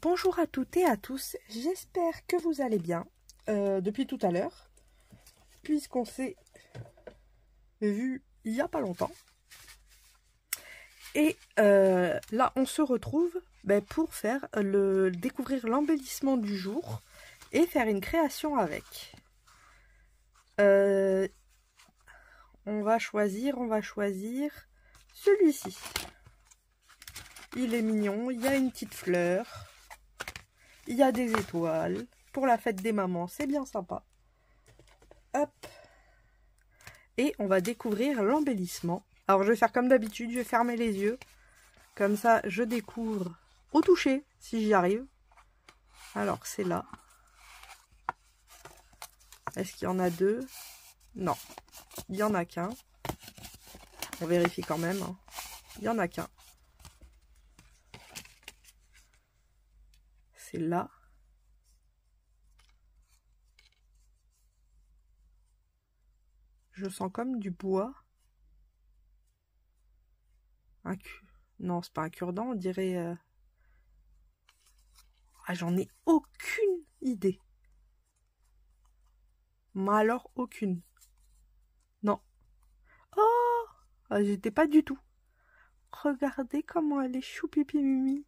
Bonjour à toutes et à tous, j'espère que vous allez bien depuis tout à l'heure, puisqu'on s'est vu il n'y a pas longtemps. Et là, on se retrouve pour faire découvrir l'embellissement du jour et faire une création avec. On va choisir celui-ci. Il est mignon, il y a une petite fleur. Il y a des étoiles. Pour la fête des mamans, c'est bien sympa. Hop. Et on va découvrir l'embellissement. Alors, je vais faire comme d'habitude, je vais fermer les yeux. Comme ça, je découvre au toucher, si j'y arrive. Alors, c'est là. Est-ce qu'il y en a deux? Non. Il n'y en a qu'un. On vérifie quand même. Hein. Il n'y en a qu'un. C'est là. Je sens comme du bois. Non, c'est pas un cure-dent, on dirait... Ah, j'en ai aucune idée. Mais alors, aucune. Non. Oh, ah, j'étais pas du tout. Regardez comment elle est chou pipi mimi.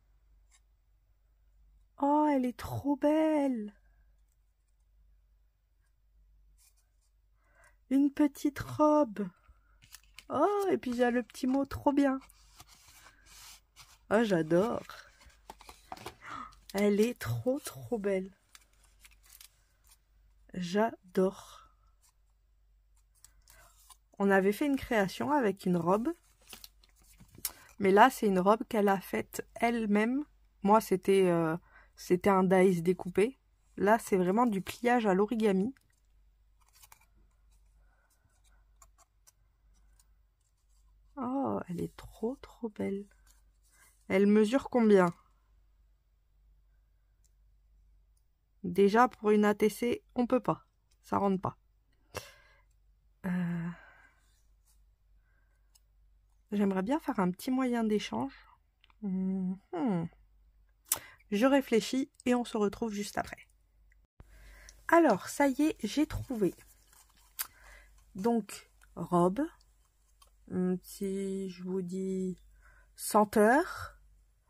Oh, elle est trop belle. Une petite robe. Oh, et puis il y a le petit mot trop bien. Oh, j'adore. Elle est trop belle. J'adore. On avait fait une création avec une robe. Mais là, c'est une robe qu'elle a faite elle-même. Moi, c'était un daïs découpé. Là, c'est vraiment du pliage à l'origami. Oh, elle est trop belle. Elle mesure combien? Déjà, pour une ATC, on peut pas. Ça rentre pas. J'aimerais bien faire un petit moyen d'échange. Je réfléchis et on se retrouve juste après. Alors, ça y est, j'ai trouvé. Donc, robe. Si je vous dis senteur.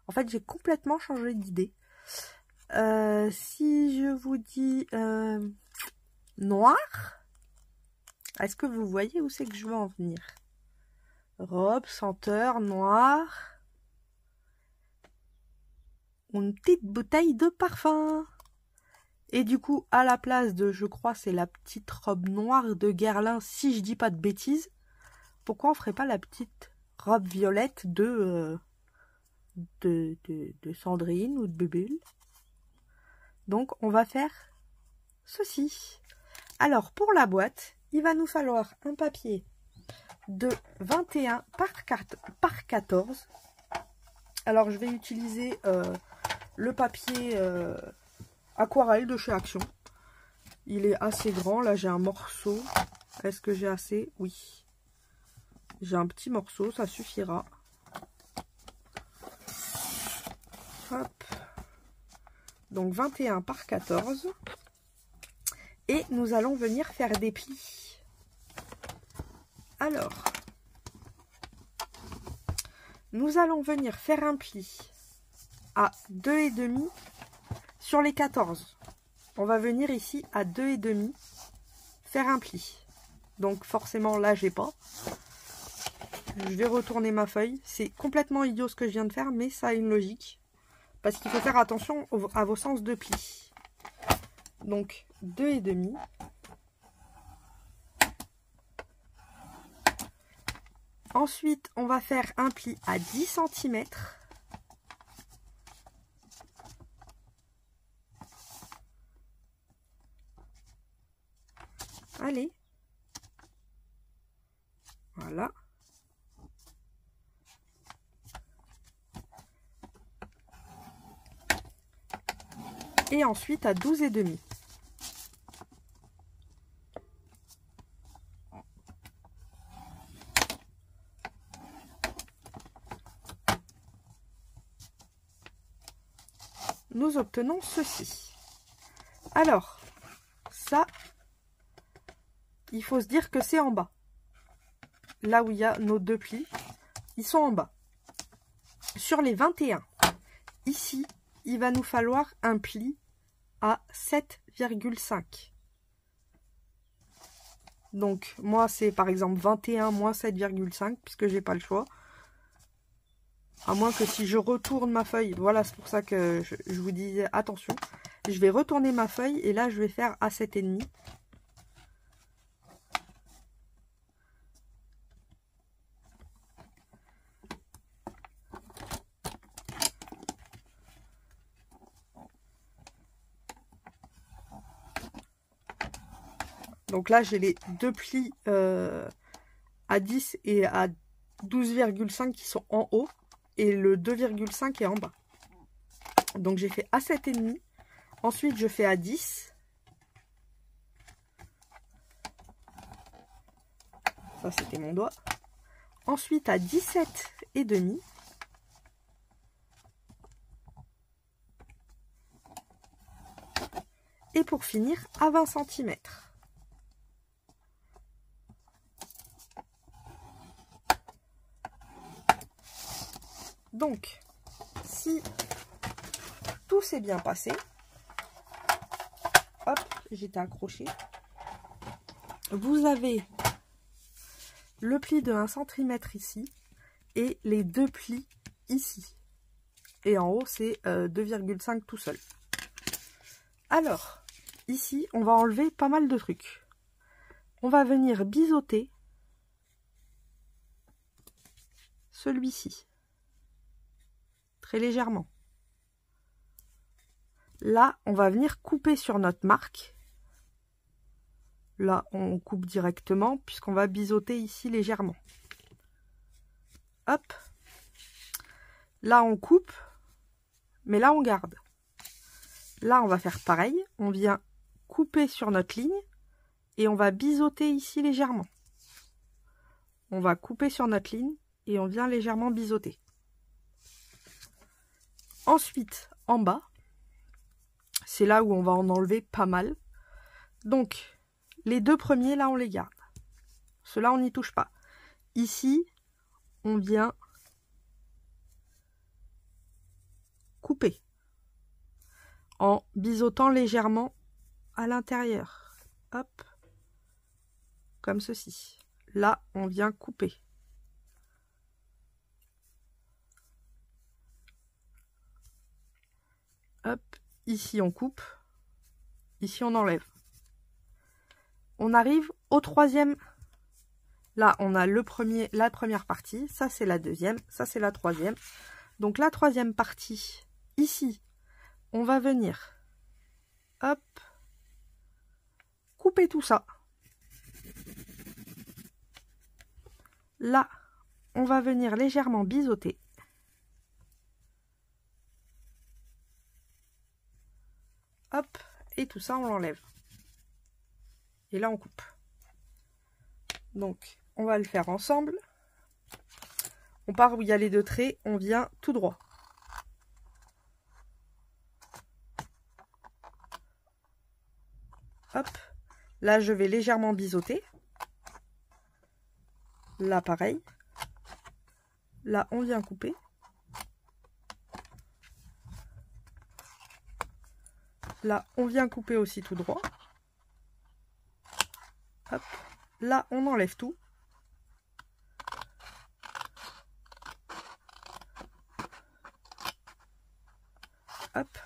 En fait, j'ai complètement changé d'idée. Si je vous dis noir. Est-ce que vous voyez où c'est que je veux en venir? Robe, senteur, noir. Une petite bouteille de parfum. Et du coup, à la place de, je crois, c'est la petite robe noire de Guerlain, si je dis pas de bêtises, pourquoi on ferait pas la petite robe violette de Sandrine ou de Bubule? Donc, on va faire ceci. Alors, pour la boîte, il va nous falloir un papier de 21 par 14. Alors, je vais utiliser le papier aquarelle de chez Action. Il est assez grand. Là, j'ai un morceau. Est-ce que j'ai assez? Oui. J'ai un petit morceau, ça suffira. Hop. Donc, 21 par 14. Et nous allons venir faire des plis. Alors, nous allons venir faire un pli à 2,5 sur les 14. On va venir ici à 2,5 faire un pli. Donc forcément là j'ai pas. Je vais retourner ma feuille. C'est complètement idiot ce que je viens de faire, mais ça a une logique. Parce qu'il faut faire attention à vos sens de pli. Donc 2,5. Ensuite, on va faire un pli à 10 cm. Allez. Voilà. Et ensuite à 12,5. nous obtenons ceci. Alors, ça, il faut se dire que c'est en bas. Là où il y a nos deux plis, ils sont en bas. Sur les 21, ici, il va nous falloir un pli à 7,5. Donc, moi, c'est par exemple 21 moins 7,5, puisque j'ai pas le choix. À moins que si je retourne ma feuille, voilà, c'est pour ça que je vous disais, attention. Je vais retourner ma feuille, et là, je vais faire à 7,5. Donc là, j'ai les deux plis à 10 et à 12,5 qui sont en haut. Et le 2,5 est en bas. Donc j'ai fait à 7,5. Ensuite, je fais à 10. Ça, c'était mon doigt. Ensuite, à 17,5. Et pour finir, à 20 cm. Donc, si tout s'est bien passé, hop, j'étais accrochée. Vous avez le pli de 1 cm ici et les deux plis ici. Et en haut, c'est 2,5 tout seul. Alors, ici, on va enlever pas mal de trucs. On va venir biseauter celui-ci. Très légèrement. Là, on va venir couper sur notre marque. Là, on coupe directement puisqu'on va biseauter ici légèrement. Hop. Là, on coupe, mais là, on garde. Là, on va faire pareil. On vient couper sur notre ligne et on va biseauter ici légèrement. On va couper sur notre ligne et on vient légèrement biseauter. Ensuite, en bas, c'est là où on va en enlever pas mal. Donc, les deux premiers, là, on les garde. Ceux-là, on n'y touche pas. Ici, on vient couper en biseautant légèrement à l'intérieur. Hop, comme ceci. Là, on vient couper. Hop, ici on coupe, ici on enlève. On arrive au troisième. Là, on a la première partie, ça c'est la deuxième, ça c'est la troisième. Donc la troisième partie, ici, on va venir, hop, couper tout ça. Là, on va venir légèrement biseauter. Hop, et tout ça, on l'enlève. Et là, on coupe. Donc, on va le faire ensemble. On part où il y a les deux traits, on vient tout droit. Hop, là, je vais légèrement biseauter. Là, pareil. Là, on vient couper. Là, on vient couper aussi tout droit. Hop. Là, on enlève tout. Hop.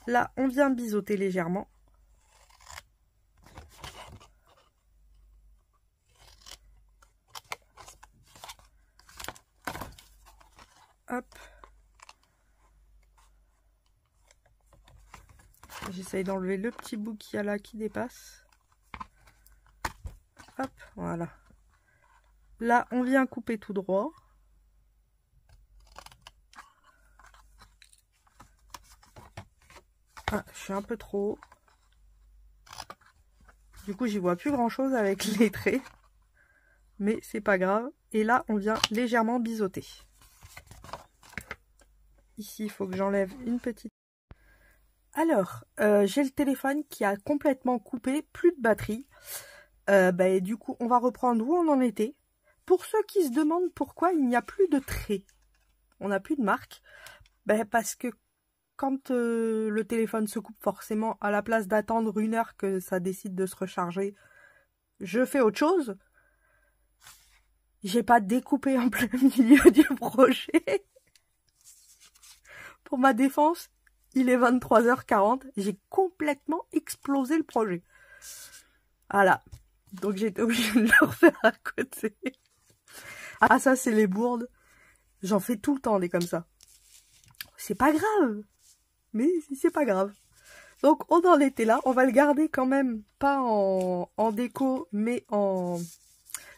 Là, on vient biseauter légèrement. Hop. J'essaye d'enlever le petit bout qu'il y a là qui dépasse. Hop, voilà. Là, on vient couper tout droit. Ah, je suis un peu trop haut. Du coup, j'y vois plus grand chose avec les traits. Mais c'est pas grave. Et là, on vient légèrement biseauter. Ici, il faut que j'enlève une petite Alors, j'ai le téléphone qui a complètement coupé, plus de batterie. Du coup, on va reprendre où on en était. Pour ceux qui se demandent pourquoi il n'y a plus de traits, on n'a plus de marque, parce que quand le téléphone se coupe, forcément, à la place d'attendre 1 heure que ça décide de se recharger, je fais autre chose. J'ai pas découpé en plein milieu du projet. Pour ma défense, il est 23h40. J'ai complètement explosé le projet. Voilà. Donc j'étais obligée de le refaire à côté. Ah, ça, c'est les bourdes. J'en fais tout le temps des comme ça. C'est pas grave. Mais c'est pas grave. Donc on en était là. On va le garder quand même, pas en déco, mais en...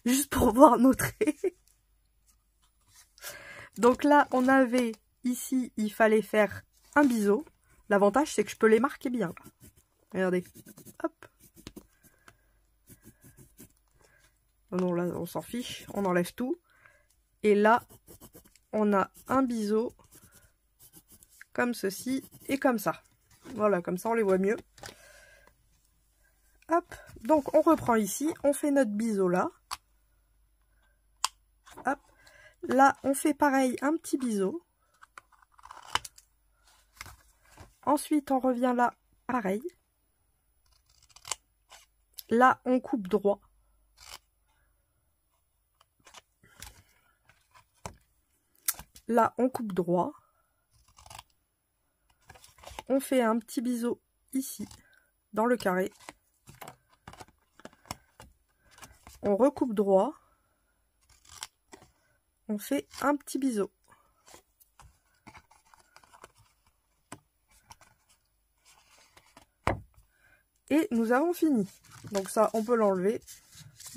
juste pour voir nos traits. Donc là, on avait ici, il fallait faire un biseau. L'avantage, c'est que je peux les marquer bien. Regardez. Hop. Non, là, on s'en fiche. On enlève tout. Et là, on a un biseau comme ceci et comme ça. Voilà, comme ça, on les voit mieux. Hop. Donc, on reprend ici. On fait notre biseau là. Hop. Là, on fait pareil, un petit biseau. Ensuite, on revient là, pareil. Là, on coupe droit. Là, on coupe droit. On fait un petit biseau ici, dans le carré. On recoupe droit. On fait un petit biseau. Et nous avons fini. Donc ça, on peut l'enlever.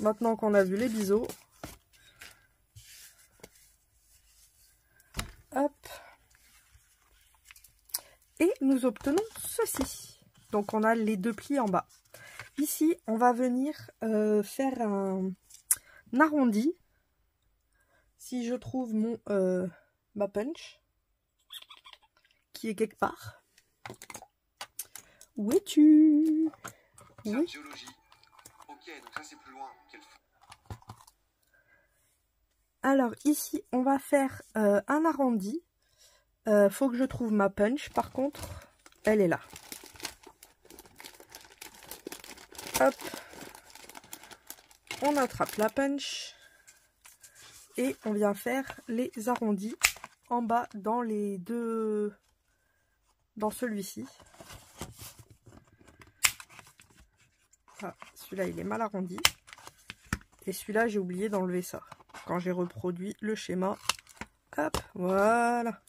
Maintenant qu'on a vu les biseaux. Hop. Et nous obtenons ceci. Donc on a les 2 plis en bas. Ici, on va venir faire un arrondi. Si je trouve ma punch, qui est quelque part. Où es-tu? Oui. Biologie. Ok, donc ça c'est plus loin. Alors ici, on va faire un arrondi. Faut que je trouve ma punch. Par contre, elle est là. Hop. On attrape la punch. Et on vient faire les arrondis en bas dans les deux... dans celui-ci. Ah, celui-là, il est mal arrondi. Et celui-là, j'ai oublié d'enlever ça. Quand j'ai reproduit le schéma. Hop, voilà.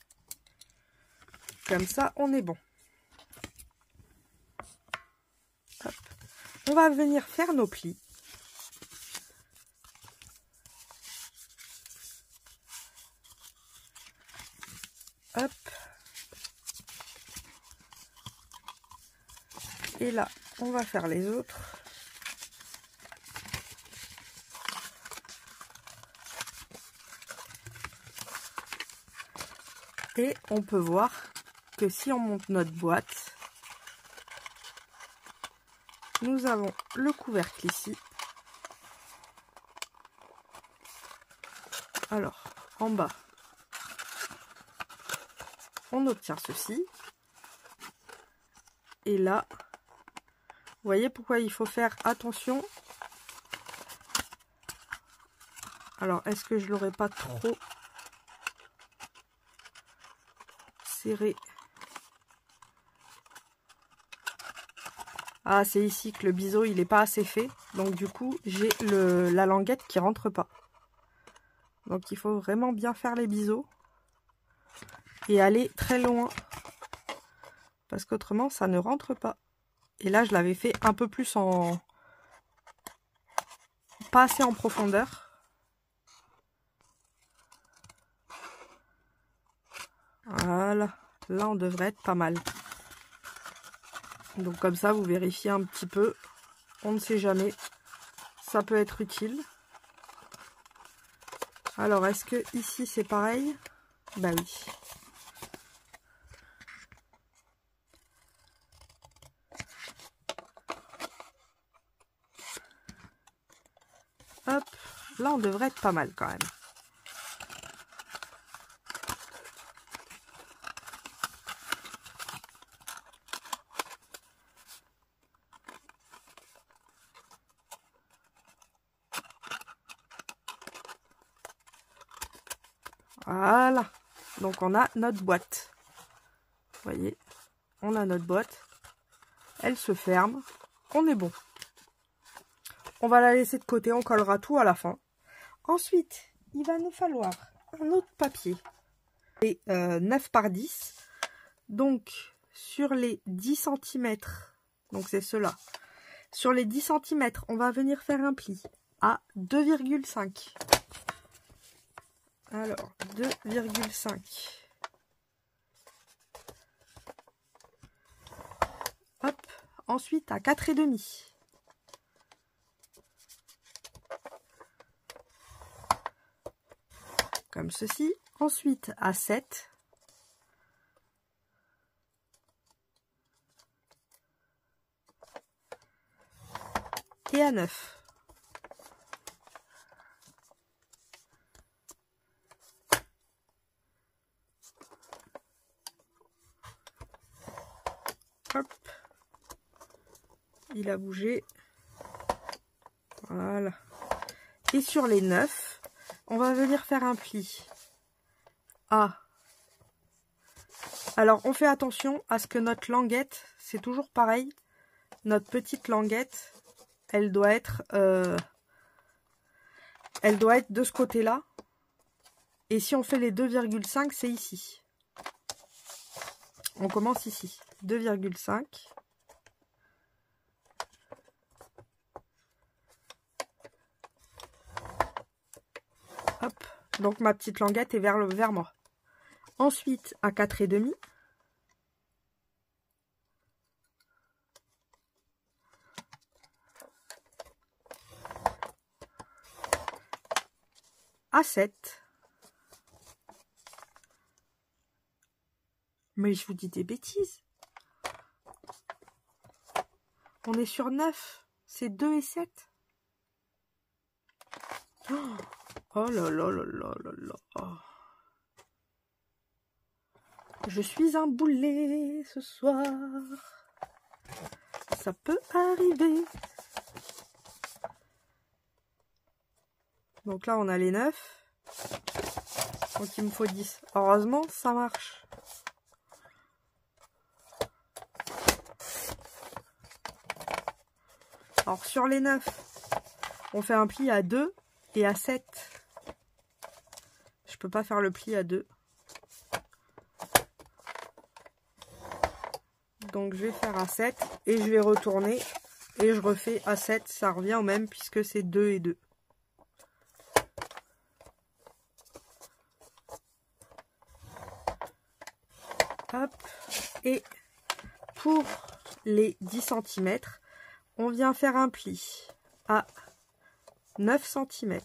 Comme ça, on est bon. Hop. On va venir faire nos plis. Hop. Et là, on va faire les autres. Et on peut voir que si on monte notre boîte, nous avons le couvercle ici. Alors, en bas, on obtient ceci. Et là, vous voyez pourquoi il faut faire attention. Alors, est-ce que je l'aurais pas trop serré? Ah, c'est ici que le biseau, il n'est pas assez fait. Donc, du coup, j'ai la languette qui rentre pas. Donc, il faut vraiment bien faire les biseaux. Et aller très loin. Parce qu'autrement, ça ne rentre pas. Et là, je l'avais fait un peu plus en... pas assez en profondeur. Voilà. Là, on devrait être pas mal. Donc comme ça, vous vérifiez un petit peu. On ne sait jamais. Ça peut être utile. Alors, est-ce que ici, c'est pareil? Bah oui. Hop, là on devrait être pas mal quand même. Voilà, donc on a notre boîte. Vous voyez, on a notre boîte. Elle se ferme, on est bon. On va la laisser de côté, on collera tout à la fin. Ensuite, il va nous falloir un autre papier. Et 9 par 10. Donc, sur les 10 cm, donc c'est cela. Sur les 10 cm, on va venir faire un pli à 2,5. Alors, 2,5. Hop. Ensuite, à 4,5. Comme ceci. Ensuite, à 7. Et à 9. Hop. Il a bougé. Voilà. Et sur les 9, on va venir faire un pli à... Alors, on fait attention à ce que notre languette, c'est toujours pareil, notre petite languette, elle doit être de ce côté-là. Et si on fait les 2,5, c'est ici. On commence ici. 2,5. Hop. Donc ma petite languette est vers moi. Ensuite, à 4,5. À 7. Mais je vous dis des bêtises. On est sur 9. C'est 2 et 7. Oh là là là là là là. Je suis un boulet ce soir. Ça peut arriver. Donc là, on a les 9. Donc il me faut 10. Heureusement, ça marche. Alors sur les 9, on fait un pli à 2 et à 7. Je peux pas faire le pli à 2. Donc je vais faire à 7 et je vais retourner et je refais à 7. Ça revient au même puisque c'est 2 et 2. Hop. Et pour les 10 cm, on vient faire un pli à 9 cm.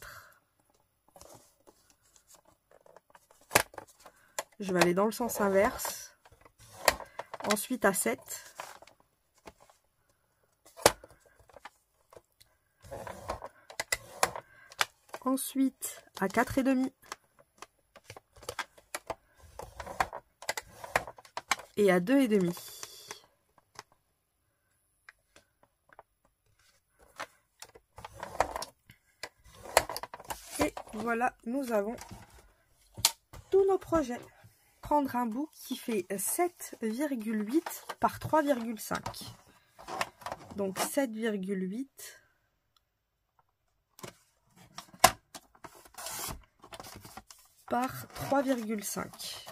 Je vais aller dans le sens inverse. Ensuite à 7. Ensuite à 4,5. Et à 2,5. Et voilà, nous avons tous nos projets. Prendre un bout qui fait 7,8 par 3,5. Donc 7,8 par 3,5.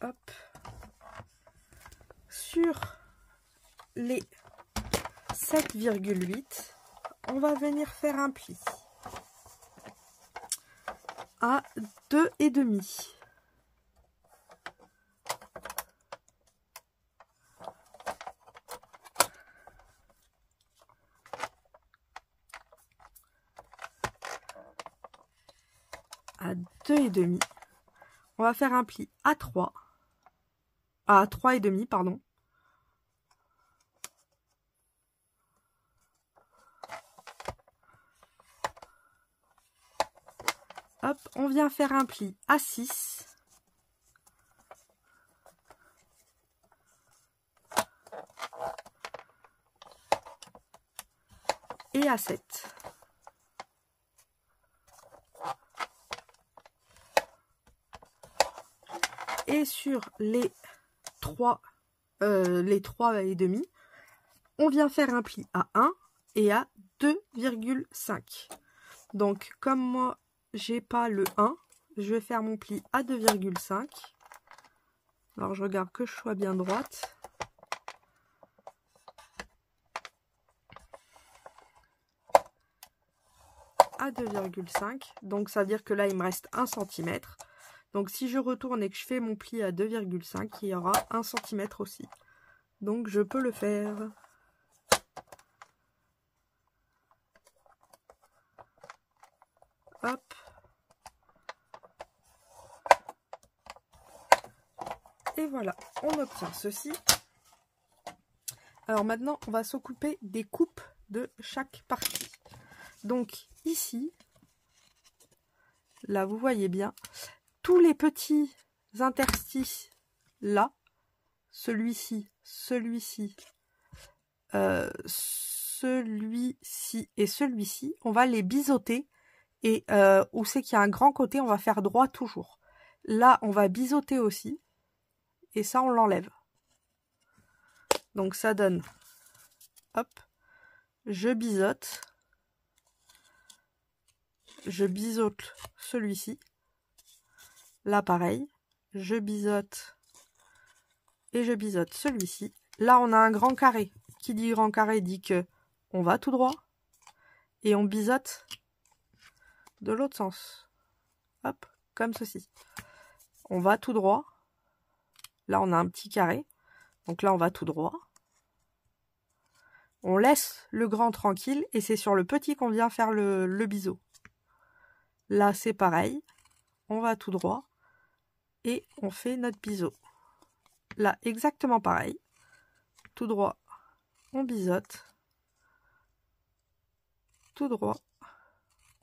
Hop. Sur les 7,8, on va venir faire un pli à 2,5. À 2,5. On va faire un pli à 3. À 3,5, pardon. Hop, on vient faire un pli à 6. Et à 7. Et sur les 3 et demi, on vient faire un pli à 1 et à 2,5. Donc comme moi j'ai pas le 1, je vais faire mon pli à 2,5. Alors je regarde que je sois bien droite. À 2,5. Donc ça veut dire que là il me reste 1 cm. Donc si je retourne et que je fais mon pli à 2,5, il y aura 1 cm aussi. Donc je peux le faire. Hop. Et voilà, on obtient ceci. Alors maintenant, on va s'occuper des coupes de chaque partie. Donc ici, là vous voyez bien, tous les petits interstices là, celui-ci, celui-ci, celui-ci et celui-ci, on va les biseauter. Et où c'est qu'il y a un grand côté, on va faire droit toujours. Là, on va biseauter aussi. Et ça, on l'enlève. Donc ça donne, hop, je biseaute celui-ci. Là, pareil, je biseaute et je biseaute celui-ci. Là, on a un grand carré. Qui dit grand carré dit que on va tout droit et on biseaute de l'autre sens. Hop, comme ceci. On va tout droit. Là, on a un petit carré. Donc là, on va tout droit. On laisse le grand tranquille et c'est sur le petit qu'on vient faire le biseau. Là, c'est pareil. On va tout droit et on fait notre biseau. Là, exactement pareil. Tout droit, on biseaute. Tout droit,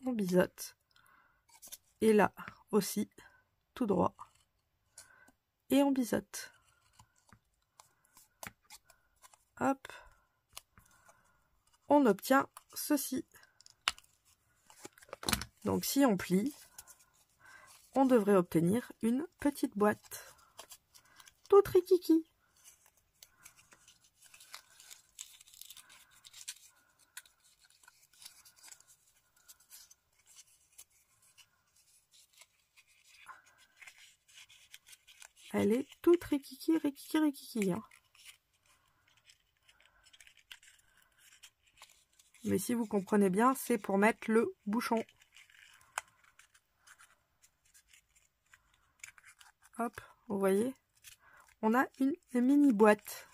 on biseaute. Et là aussi, tout droit. Et on biseaute. Hop. On obtient ceci. Donc si on plie, on devrait obtenir une petite boîte. Tout rikiki. Elle est toute rikiki, rikiki, rikiki. Hein. Mais si vous comprenez bien, c'est pour mettre le bouchon. Hop, vous voyez, on a une mini boîte.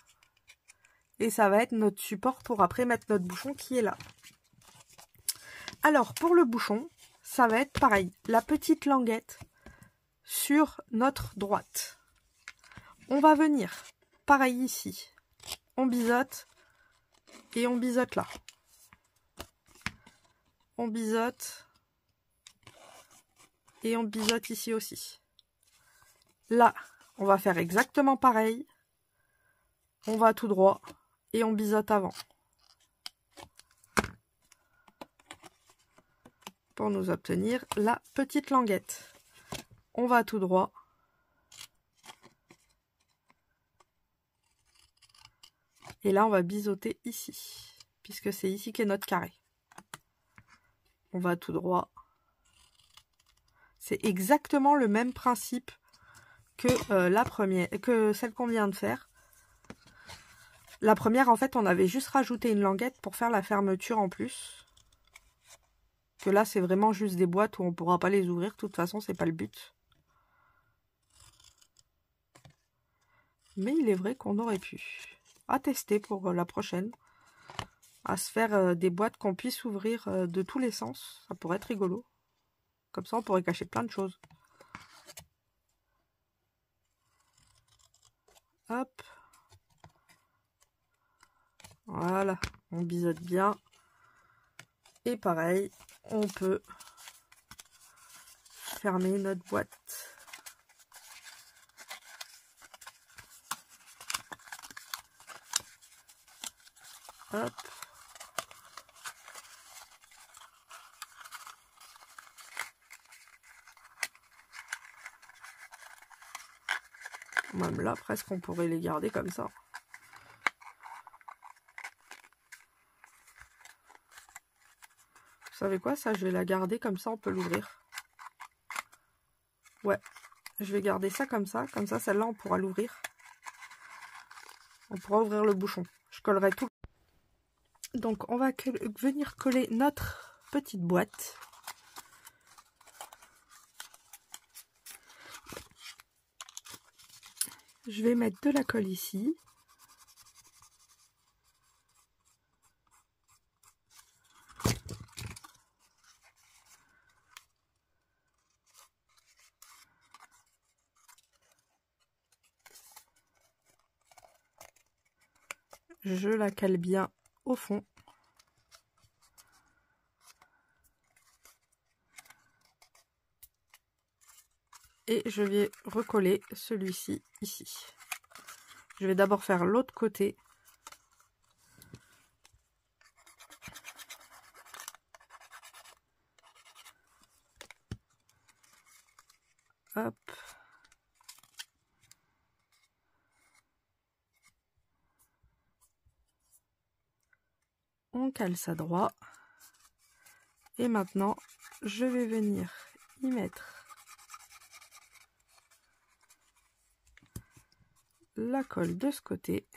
Et ça va être notre support pour après mettre notre bouchon qui est là. Alors, pour le bouchon, ça va être pareil. La petite languette sur notre droite. On va venir, pareil ici. On biseaute et on biseaute là. On biseaute et on biseaute ici aussi. Là, on va faire exactement pareil. On va tout droit et on biseaute avant. Pour nous obtenir la petite languette. On va tout droit. Et là, on va biseauter ici, puisque c'est ici qu'est notre carré. On va tout droit. C'est exactement le même principe que celle qu'on vient de faire. La première, en fait, on avait juste rajouté une languette pour faire la fermeture en plus. Que là, c'est vraiment juste des boîtes où on ne pourra pas les ouvrir. De toute façon, c'est pas le but. Mais il est vrai qu'on aurait pu. À tester pour la prochaine. À se faire des boîtes qu'on puisse ouvrir de tous les sens. Ça pourrait être rigolo. Comme ça, on pourrait cacher plein de choses. Hop. Voilà. On biseaute bien. Et pareil, on peut refermer notre boîte. Hop. Même là, presque, on pourrait les garder comme ça. Vous savez quoi, ça, je vais la garder comme ça, on peut l'ouvrir. Ouais, je vais garder ça, celle-là, on pourra l'ouvrir. On pourra ouvrir le bouchon. Je collerai tout. Donc, on va venir coller notre petite boîte. Je vais mettre de la colle ici. Je la cale bien au fond. Et je vais recoller celui-ci ici. Je vais d'abord faire l'autre côté. Hop. On cale ça droit. Et maintenant, je vais venir y mettre la colle de ce côté.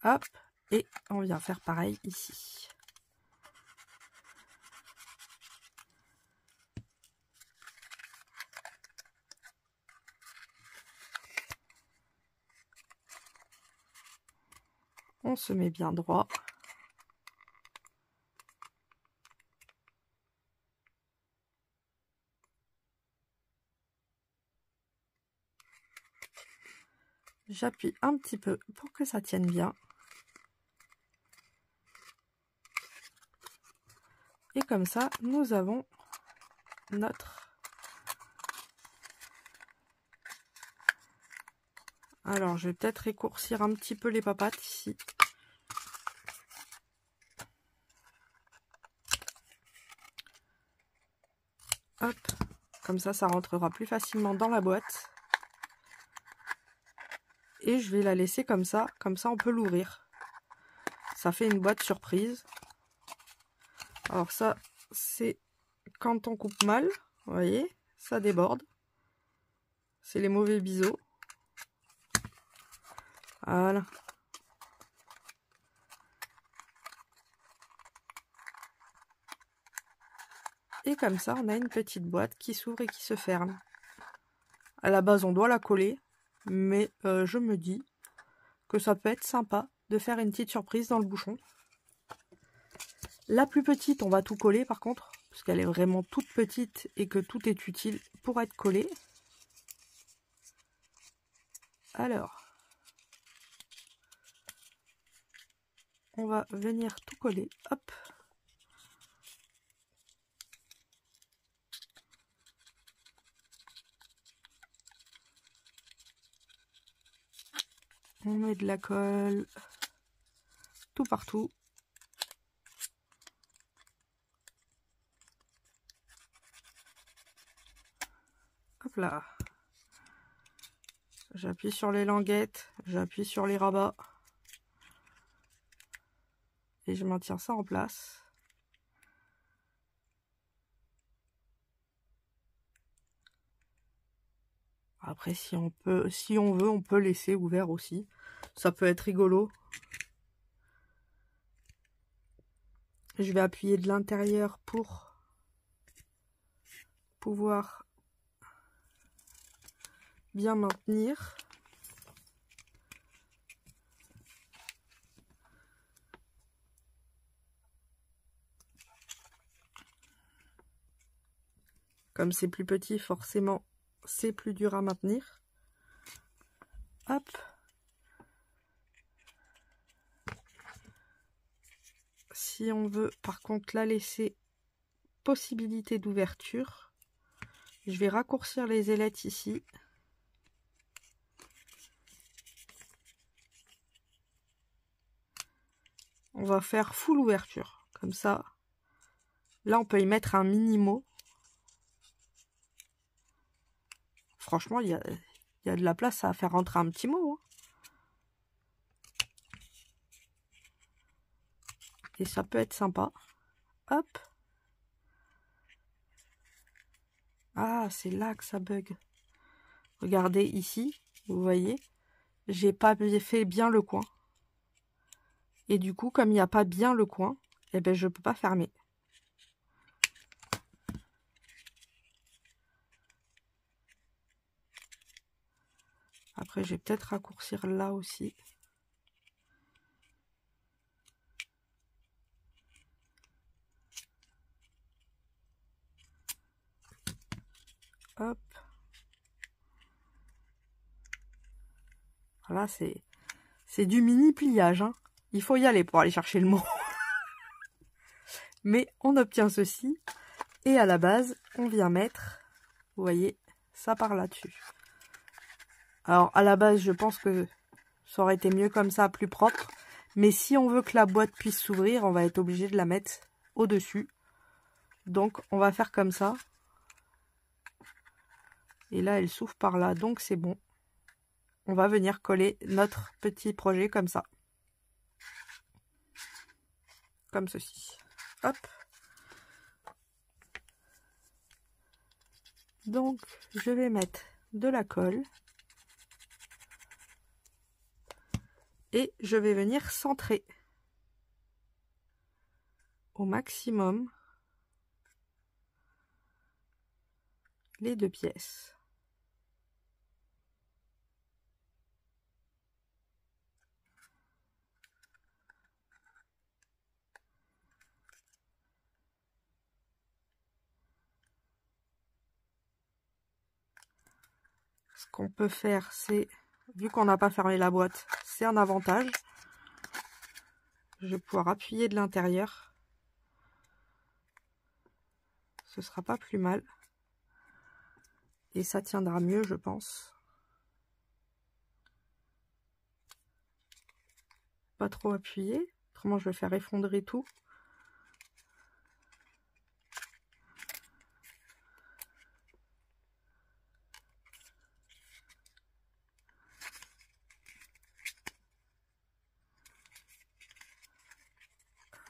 Hop, et on vient faire pareil ici. On se met bien droit. J'appuie un petit peu pour que ça tienne bien. Et comme ça, nous avons notre... Alors, je vais peut-être raccourcir un petit peu les papates ici. Hop, comme ça rentrera plus facilement dans la boîte. Et je vais la laisser comme ça on peut l'ouvrir. Ça fait une boîte surprise. Alors ça, c'est quand on coupe mal, vous voyez, ça déborde. C'est les mauvais biseaux. Voilà. Et comme ça, on a une petite boîte qui s'ouvre et qui se ferme. À la base, on doit la coller, mais je me dis que ça peut être sympa de faire une petite surprise dans le bouchon. La plus petite, on va tout coller par contre, parce qu'elle est vraiment toute petite et que tout est utile pour être collé. Alors, on va venir tout coller, hop. On met de la colle tout partout. Hop là. J'appuie sur les languettes, j'appuie sur les rabats. Et je maintiens ça en place. Après, si on veut, on peut laisser ouvert aussi. Ça peut être rigolo. Je vais appuyer de l'intérieur pour pouvoir bien maintenir. Comme c'est plus petit, forcément, c'est plus dur à maintenir. Hop. Si on veut, par contre, la laisser possibilité d'ouverture, je vais raccourcir les ailettes ici. On va faire full ouverture, comme ça. Là, on peut y mettre un mini-mot. Franchement, il y a de la place à faire rentrer un petit mot. Hein. Et ça peut être sympa. Hop. Ah, c'est là que ça bug. Regardez ici, vous voyez, j'ai pas fait bien le coin. Et du coup, comme il n'y a pas bien le coin, eh ben, je peux pas fermer. Après, je vais peut-être raccourcir là aussi. Hop. Voilà, c'est du mini pliage. Hein. Il faut y aller pour aller chercher le mot. Mais on obtient ceci. Et à la base, on vient mettre, vous voyez, ça par là-dessus. Alors, à la base, je pense que ça aurait été mieux comme ça, plus propre. Mais si on veut que la boîte puisse s'ouvrir, on va être obligé de la mettre au-dessus. Donc, on va faire comme ça. Et là, elle s'ouvre par là, donc c'est bon. On va venir coller notre petit projet comme ça. Comme ceci. Hop. Donc, je vais mettre de la colle. Et je vais venir centrer au maximum les deux pièces. Ce qu'on peut faire, c'est, vu qu'on n'a pas fermé la boîte, c'est un avantage. Je vais pouvoir appuyer de l'intérieur. Ce sera pas plus mal. Et ça tiendra mieux, je pense. Pas trop appuyer, autrement je vais faire effondrer tout.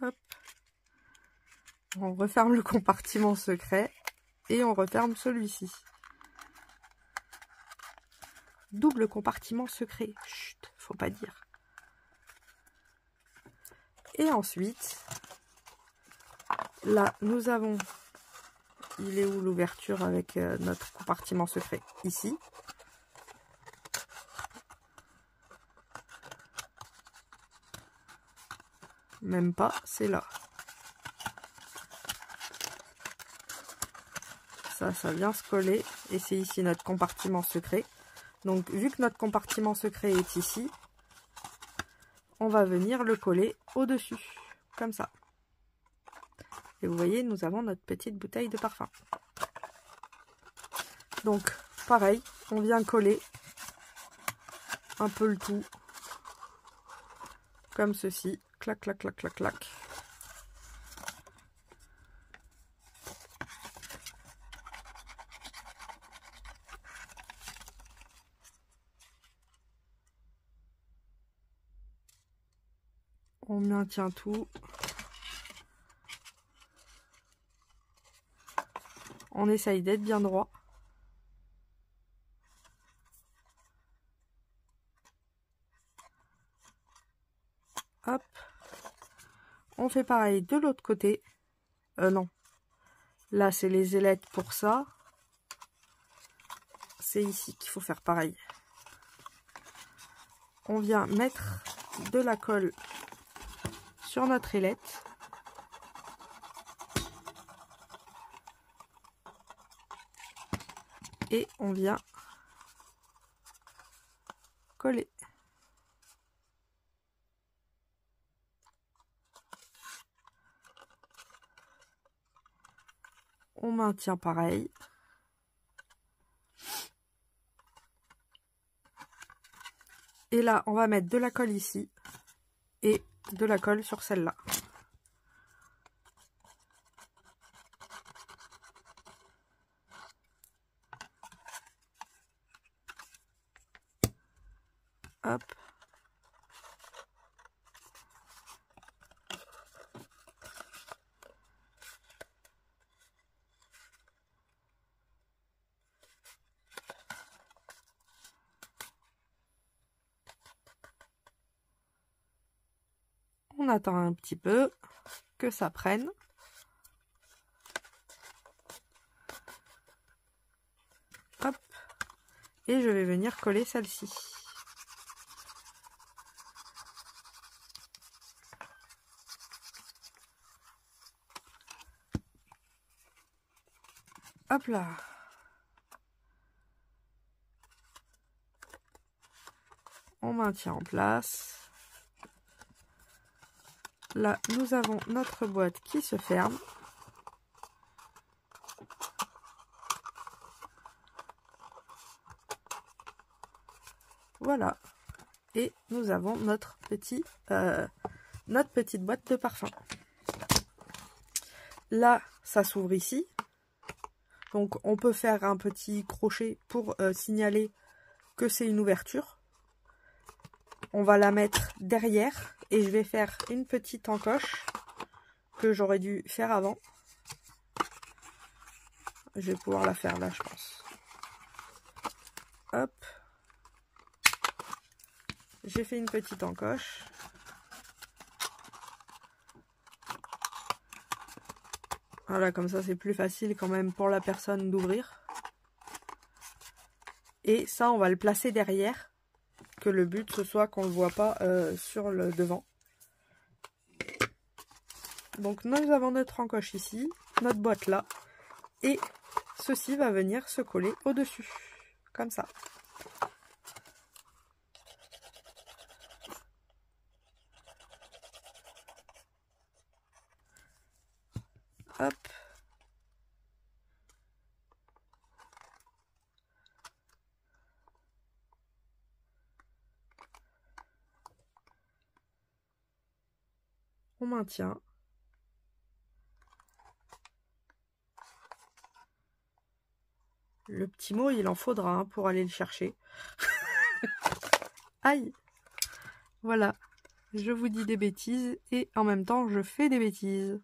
Hop. On referme le compartiment secret et on referme celui-ci. Double compartiment secret. Chut, faut pas dire. Et ensuite, là, nous avons... Il est où l'ouverture avec notre compartiment secret? Ici. Même pas, c'est là. Ça vient se coller. Et c'est ici notre compartiment secret. Donc, vu que notre compartiment secret est ici, on va venir le coller au-dessus. Comme ça. Et vous voyez, nous avons notre petite bouteille de parfum. Donc, pareil, on vient coller un peu le tout. Comme ceci. Clac, clac, clac, clac, clac. On maintient tout. On essaye d'être bien droit. Hop. On fait pareil de l'autre côté. Non. Là, c'est les ailettes pour ça. c'est ici qu'il faut faire pareil. On vient mettre de la colle sur notre ailette. Et on vient coller. On maintient pareil. Et là, on va mettre de la colle ici et de la colle sur celle-là. Hop. On attend un petit peu que ça prenne. Hop. Et je vais venir coller celle-ci. Hop là. On maintient en place. Là, nous avons notre boîte qui se ferme. Voilà. Et nous avons notre petite boîte de parfum. Là, ça s'ouvre ici. Donc, on peut faire un petit crochet pour signaler que c'est une ouverture. On va la mettre derrière et je vais faire une petite encoche que j'aurais dû faire avant. Je vais pouvoir la faire là, je pense. Hop. J'ai fait une petite encoche. Voilà, comme ça c'est plus facile quand même pour la personne d'ouvrir. Et ça, on va le placer derrière. Que le but ce soit qu'on ne le voit pas sur le devant. Donc nous avons notre encoche ici, notre boîte là, et ceci va venir se coller au-dessus, comme ça. Hop. On maintient. Le petit mot, il en faudra hein, pour aller le chercher. Aïe! Voilà. Je vous dis des bêtises et en même temps, je fais des bêtises.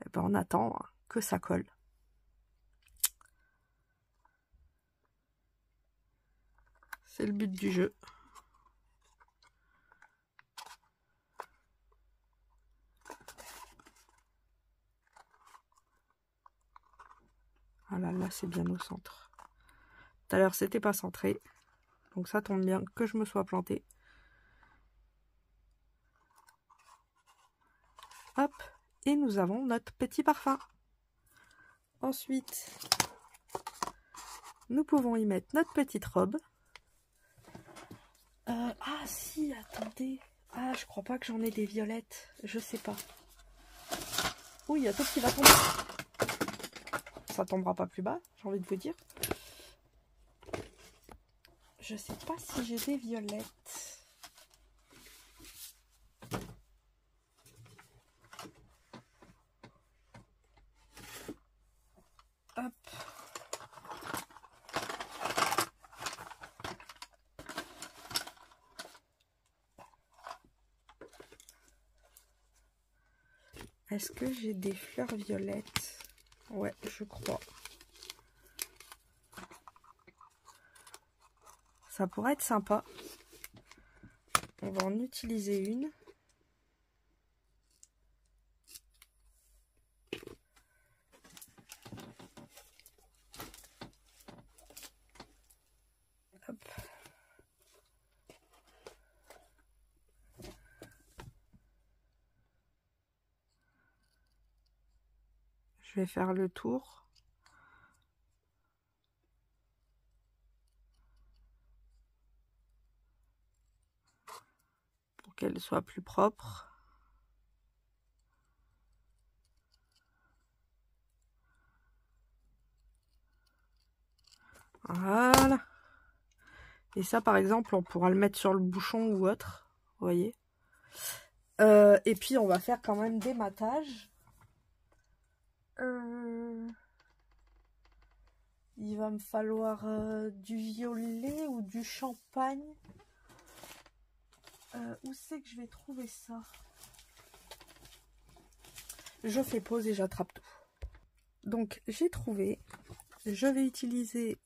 Et ben, on attend que ça colle. C'est le but du jeu. Voilà, là c'est bien au centre. Tout à l'heure c'était pas centré. Donc ça tombe bien que je me sois plantée. Hop. Et nous avons notre petit parfum. Ensuite, nous pouvons y mettre notre petite robe. Ah si, attendez. Ah, je crois pas que j'en ai des violettes. Je sais pas. Oui, il y a tout qui va tomber. Ça tombera pas plus bas, j'ai envie de vous dire. Je sais pas si j'ai des violettes. Hop. Est-ce que j'ai des fleurs violettes? Ouais, je crois. Ça pourrait être sympa. On va en utiliser une. vais faire le tour. Pour qu'elle soit plus propre. Voilà. Et ça, par exemple, on pourra le mettre sur le bouchon ou autre. Vous voyez. Et puis, on va faire quand même des matages. Il va me falloir du violet ou du champagne. Où c'est que je vais trouver ça? Je fais pause et j'attrape tout. Donc, j'ai trouvé. Je vais utiliser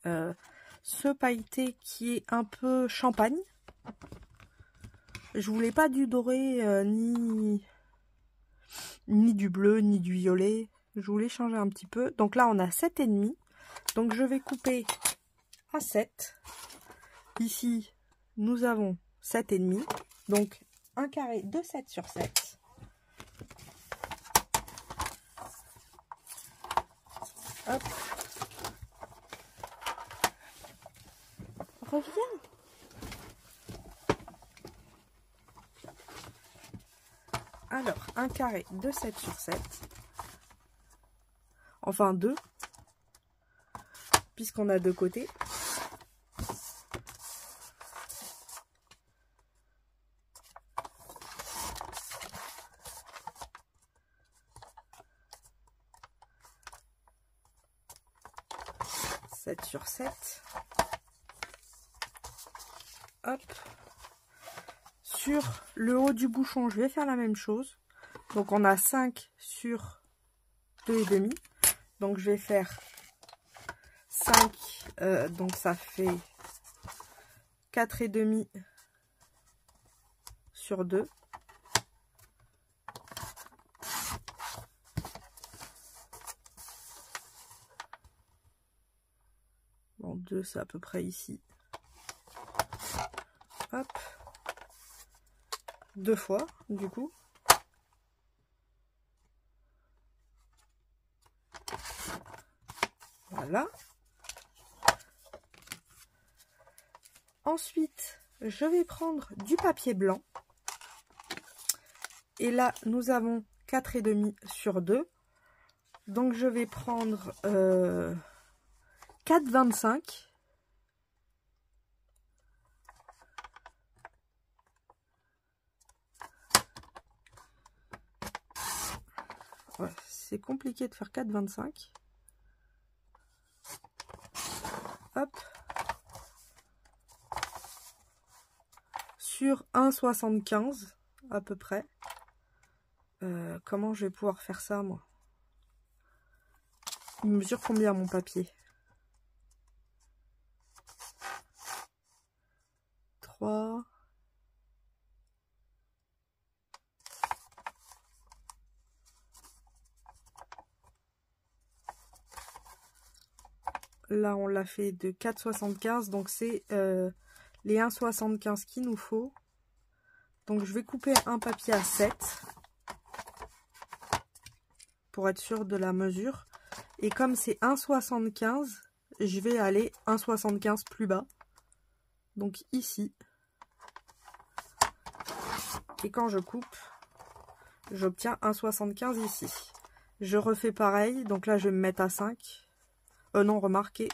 ce pailleté qui est un peu champagne. Je voulais pas du doré ni du bleu ni du violet. Je voulais changer un petit peu. Donc là on a 7,5. Donc je vais couper à 7. Ici nous avons 7,5. Donc un carré de 7 sur 7. Hop. Reviens. Alors, un carré de 7 sur 7. Enfin 2. Puisqu'on a deux côtés. Sur 7. Hop. Sur le haut du bouchon, je vais faire la même chose. Donc on a 5 sur 2,5. Donc je vais faire 5. Donc ça fait 4,5 sur 2. Bon, 2 c'est à peu près ici. Hop. 2 fois, du coup. Voilà. Ensuite, je vais prendre du papier blanc. Et là, nous avons 4,5 sur 2. Donc, je vais prendre 4,25. Ouais, c'est compliqué de faire 4,25. Hop. Sur 1,75 à peu près. Comment je vais pouvoir faire ça, moi? Il mesure combien mon papier? 3. Là, on l'a fait de 4,75. Donc, c'est les 1,75 qu'il nous faut. Donc, je vais couper un papier à 7. Pour être sûr de la mesure. Et comme c'est 1,75, je vais aller 1,75 plus bas. Donc ici. Et quand je coupe, j'obtiens 1,75 ici. Je refais pareil. Donc là, je vais me mettre à 5. Non, remarquez.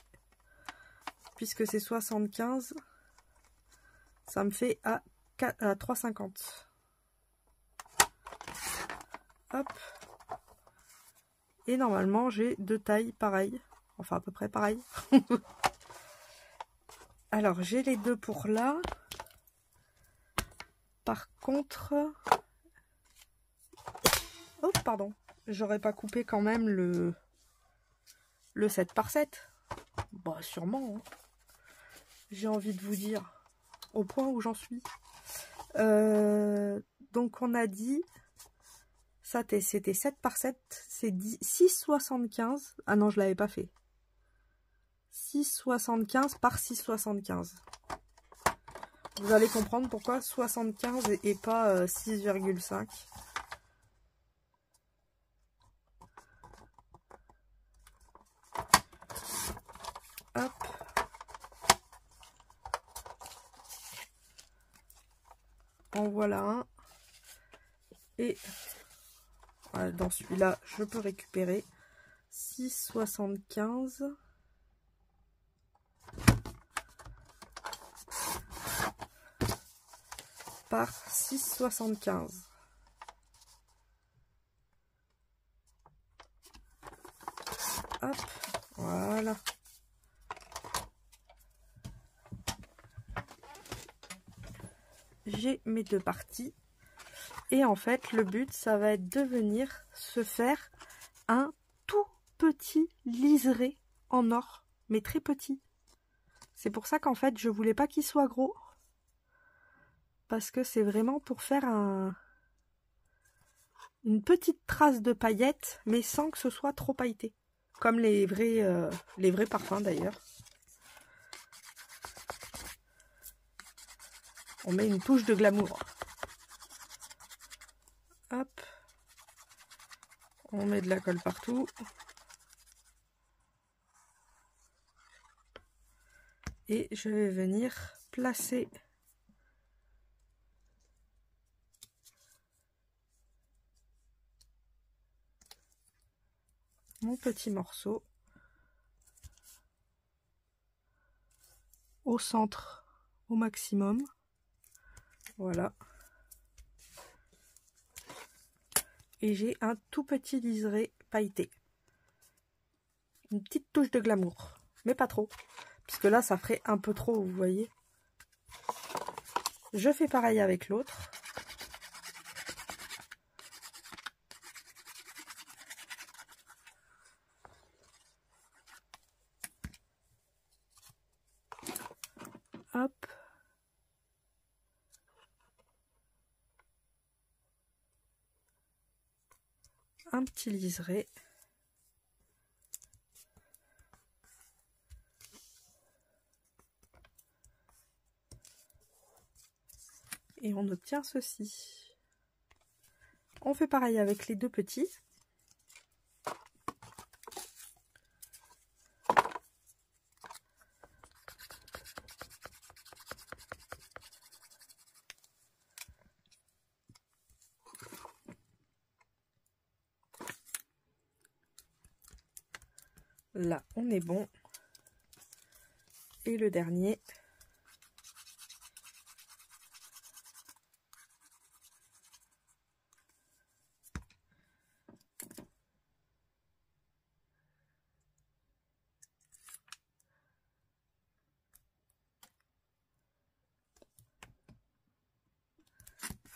Puisque c'est 75, ça me fait à 3,50. Hop. Et normalement, j'ai deux tailles pareilles. Enfin, à peu près pareilles. Alors, j'ai les deux pour là. Par contre... Oh, pardon. J'aurais pas coupé quand même le 7 par 7. Bah, sûrement. Hein. J'ai envie de vous dire. Au point où j'en suis. Donc, on a dit... Ça, c'était 7 par 7, c'est 6,75. Ah non, je l'avais pas fait. 6,75 par 6,75. Vous allez comprendre pourquoi 75 et pas 6,5. En voilà un. Et voilà, dans celui-là, je peux récupérer 6,75 par 6,75. Hop, voilà. J'ai mes deux parties. Et en fait, le but, ça va être de venir se faire un tout petit liseré en or, mais très petit. C'est pour ça qu'en fait, je voulais pas qu'il soit gros. Parce que c'est vraiment pour faire une petite trace de paillettes, mais sans que ce soit trop pailleté. Comme les vrais parfums d'ailleurs. On met une touche de glamour. Hop. On met de la colle partout. Et je vais venir placer mon petit morceau au centre au maximum. Voilà. Et j'ai un tout petit liseré pailleté. Une petite touche de glamour, mais pas trop, puisque là ça ferait un peu trop, vous voyez. Je fais pareil avec l'autre. Hop. Un petit liseré. Et on obtient ceci. On fait pareil avec les deux petits. Là, on est bon. Et le dernier.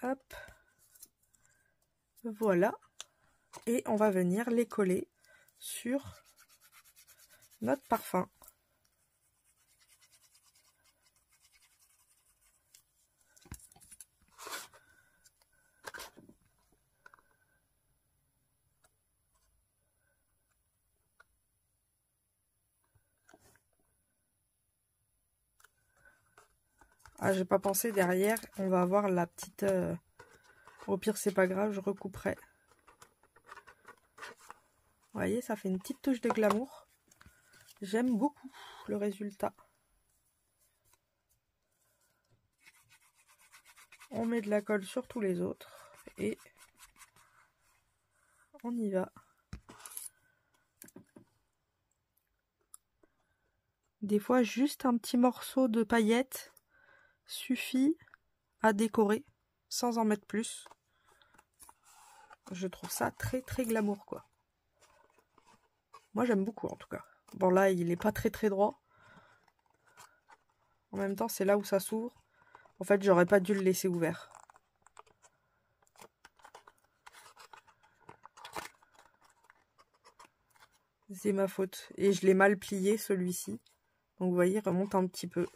Hop. Voilà. Et on va venir les coller sur notre parfum. Ah, j'ai pas pensé derrière, on va avoir la petite... Au pire, c'est pas grave, je recouperai. Vous voyez, ça fait une petite touche de glamour. J'aime beaucoup le résultat. On met de la colle sur tous les autres et on y va. Des fois, juste un petit morceau de paillettes suffit à décorer sans en mettre plus. Je trouve ça très très glamour, quoi. Moi, j'aime beaucoup en tout cas. Bon, là, il est pas très très droit. En même temps, c'est là où ça s'ouvre. En fait, j'aurais pas dû le laisser ouvert. C'est ma faute. Et je l'ai mal plié, celui-ci. Donc, vous voyez, il remonte un petit peu.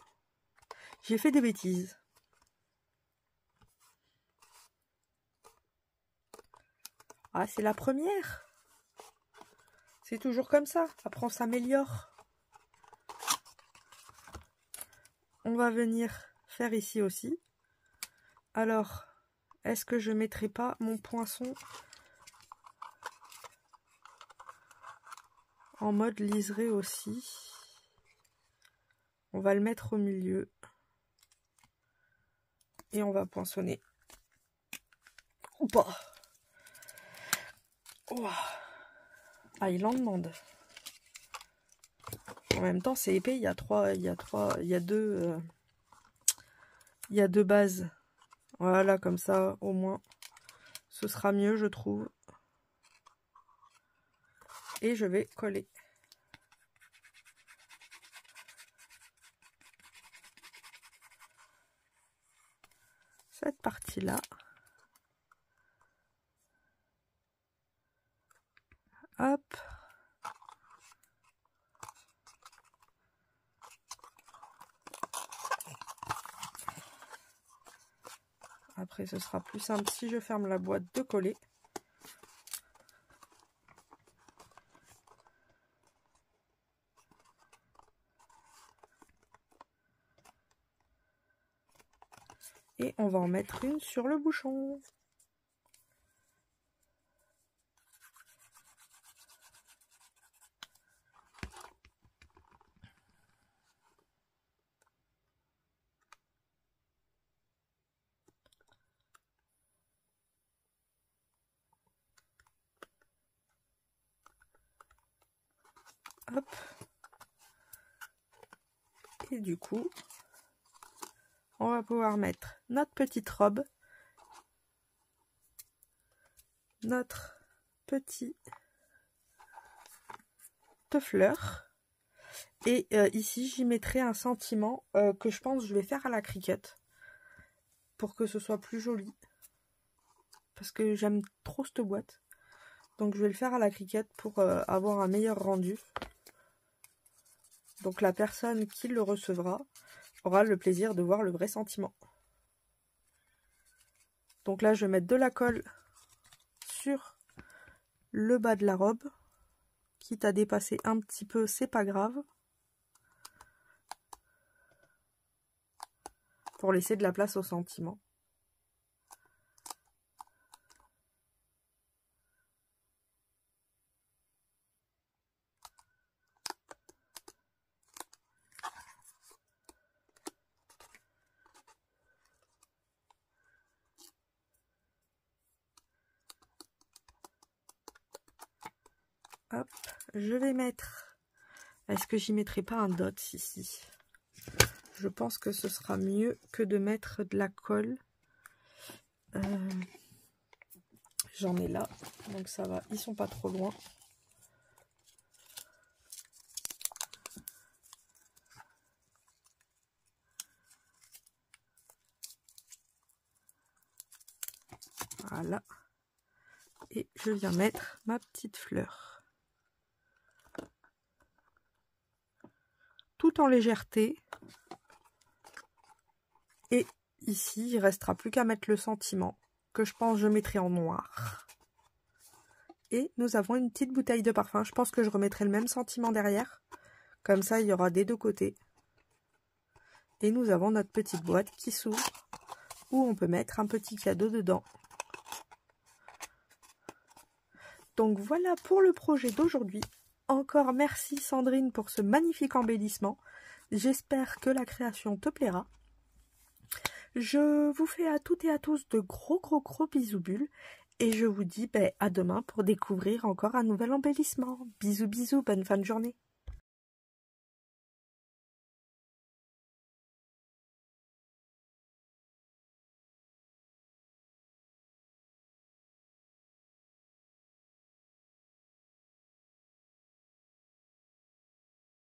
J'ai fait des bêtises. Ah, c'est la première. C'est toujours comme ça. Après, on s'améliore. On va venir faire ici aussi. Alors, est-ce que je ne mettrai pas mon poinçon en mode liseré aussi? On va le mettre au milieu. Et on va poinçonner ou pas? Oh. Ah, il en demande. En même temps, c'est épais. Il y a deux bases. Voilà, comme ça, au moins, ce sera mieux, je trouve. Et je vais coller. Cette partie-là. Hop. Après, ce sera plus simple si je ferme la boîte de coller. Et on va en mettre une sur le bouchon. Hop. Et du coup, on va pouvoir mettre notre petite robe, notre petite fleur. Et ici, j'y mettrai un sentiment que je pense que je vais faire à la Cricut pour que ce soit plus joli. Parce que j'aime trop cette boîte. Donc je vais le faire à la Cricut pour avoir un meilleur rendu. Donc la personne qui le recevra aura le plaisir de voir le vrai sentiment. Donc là, je vais mettre de la colle sur le bas de la robe. Quitte à dépasser un petit peu, c'est pas grave. Pour laisser de la place au sentiment. Hop, je vais mettre... Est-ce que j'y mettrai pas un dot ici? Je pense que ce sera mieux que de mettre de la colle. J'en ai là, donc ça va, ils sont pas trop loin. Voilà. Et je viens mettre ma petite fleur. Tout en légèreté. Et ici, il restera plus qu'à mettre le sentiment, que je pense que je mettrai en noir. Et nous avons une petite bouteille de parfum. Je pense que je remettrai le même sentiment derrière. Comme ça, il y aura des deux côtés. Et nous avons notre petite boîte qui s'ouvre, où on peut mettre un petit cadeau dedans. Donc voilà pour le projet d'aujourd'hui. Encore merci Sandrine pour ce magnifique embellissement. J'espère que la création te plaira. Je vous fais à toutes et à tous de gros bisous bulles. Et je vous dis à demain pour découvrir encore un nouvel embellissement. Bisous, bonne fin de journée.